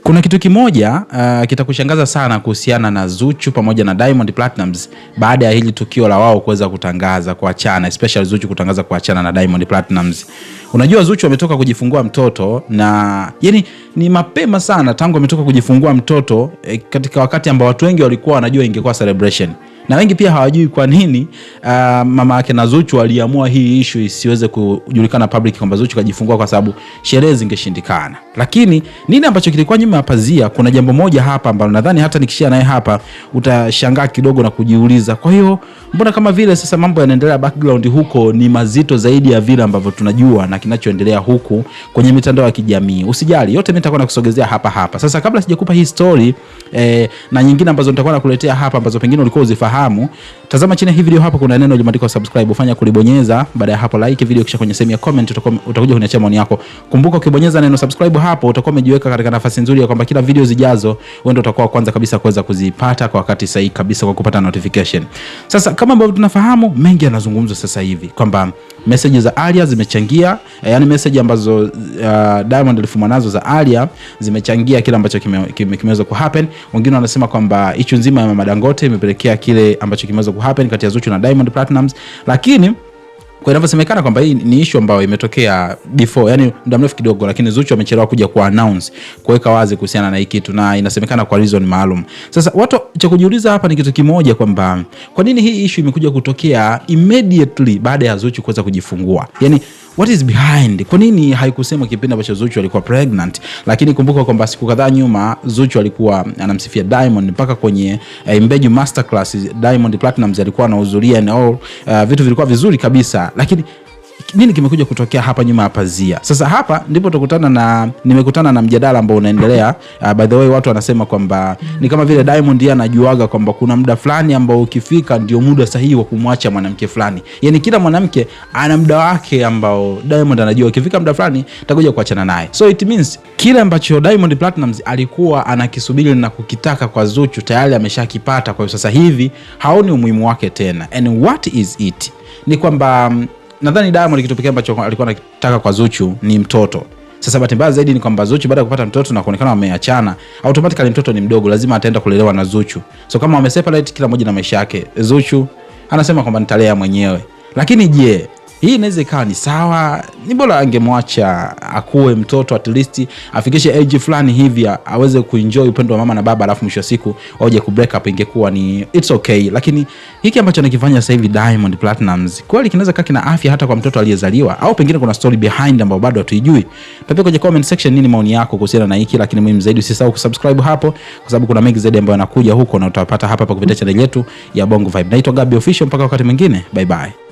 Kuna kitu kimoja kitakushangaza sana kuhusiana na Zuchu pamoja na Diamond Platnumz baada ya hili tukio la wao kuweza kutangaza kuachana, especially Zuchu kutangaza kuachana na Diamond Platnumz. Unajua Zuchu ametoka kujifungua mtoto na yani ni mapema sana tangu ametoka kujifungua mtoto katika wakati ambao watu wengi walikuwa wanajua ingekuwa celebration. Na wengi pia hawajui kwa nini mama yake na Zuchu aliamua hii issue isiweze kujulikana public kwamba Zuchu kajifungua kwa sababu sherehe zingeshindikana. Lakini nini ambacho kilikuwa nyuma ya pazia? Kuna jambo moja hapa ambalo nadhani hata nikishia naye hapa utashangaa kidogo na kujiuliza. Kwa hiyo mbona kama vile sasa mambo yanaendelea background huko ni mazito zaidi ya vile ambavyo tunajua na kinachoendelea huku kwenye mitandao ya kijamii. Usijali, yote mimi nitakuwa nakusogezea hapa. Sasa kabla sijakupa hii story na nyingine ambazo nitakuwa nakuletea hapa ambazo pengine ulikuwa uzifahamu, tazama chini hii video hapa kuna neno limeandikwa subscribe, ufanya kulibonyeza. Baada ya hapo like video, kisha kwenye sehemu ya comment utakuja kuniachia maoni yako. Kumbuka ukibonyeza neno subscribe hapo utakuwa umejiweka katika nafasi nzuri ya kwamba kila video zijazo wewe ndio utakuwa kwanza kabisa kuweza kuzipata kwa wakati sahihi kabisa kwa kupata notification. Sasa kama ambavyo tunafahamu, mengi yanazungumzwa sasa hivi kwamba message za Alia zimechangia, yani message ambazo Diamond alifuma nazo za Alia zimechangia kile ambacho kimeweza kuhappen. Wengine wanasema kwamba issue nzima ya Mama Dangote imepelekea kile ambacho kimeweza kuhappen kati ya Zuchu na Diamond Platnumz, lakini kwa inavyosemekana kwamba hii ni issue ambayo imetokea before, yani muda mrefu kidogo, lakini Zuchu amechelewa kuja ku announce, kuweka wazi kuhusiana na hii kitu, na inasemekana kwa reason maalum. Sasa watu cha kujiuliza hapa ni kitu kimoja kwamba kwa nini hii issue imekuja kutokea immediately baada ya Zuchu kuweza kujifungua? Yani what is behind? Kwa nini haikusema kipindi ambacho Zuchu alikuwa pregnant? Lakini kumbuka kwamba siku kadhaa nyuma Zuchu alikuwa anamsifia Diamond mpaka kwenye Mbeju Masterclass Diamond Platnumz alikuwa anahudhuria na vitu vilikuwa vizuri kabisa. Lakini nini kimekuja kutokea hapa nyuma ya pazia? Sasa hapa ndipo nimekutana na mjadala ambao unaendelea. By the way, watu wanasema kwamba ni kama vile Diamond yeye anajuaga kwamba kuna muda fulani ambao ukifika ndio muda sahihi wa kumwacha mwanamke fulani. Yaani kila mwanamke ana muda wake ambao Diamond anajua ukifika muda fulani atakuja kuachana naye. So it means kile ambacho Diamond Platnumz alikuwa anakisubiri na kukitaka kwa Zuchu tayari ameshakipata. Kwa hiyo sasa hivi haoni umuhimu wake tena. And what is it? Ni kwamba nadhani Diamond kitu pekee ambacho alikuwa anataka kwa Zuchu ni mtoto. Sasa bahati mbaya zaidi ni kwamba Zuchu baada ya kupata mtoto na kuonekana wameachana, automatically mtoto ni mdogo, lazima ataenda kulelewa na Zuchu. So kama wameseparate kila mmoja na maisha yake, Zuchu anasema kwamba nitalea mwenyewe. Lakini je, hii inaweza ikawa ni sawa? Ni bora angemwacha akue mtoto, at least afikishe age fulani hivi aweze kuenjoy upendo wa mama na baba, alafu mwisho wa siku waje ku break up, ingekuwa ni it's okay. Lakini hiki ambacho anakifanya sasa hivi Diamond Platnumz kweli kinaweza kaa kina afya hata kwa mtoto aliyezaliwa, au pengine kuna story behind ambayo bado hatuijui? Pia kwenye comment section nini maoni yako kuhusiana na hiki. Lakini muhimu zaidi usisahau kusubscribe hapo kwa sababu kuna mengi zaidi ambayo yanakuja huko na utapata hapa kupitia channel yetu ya Bongo Vibe. Naitwa Gabby Official, mpaka wakati mwingine, bye bye.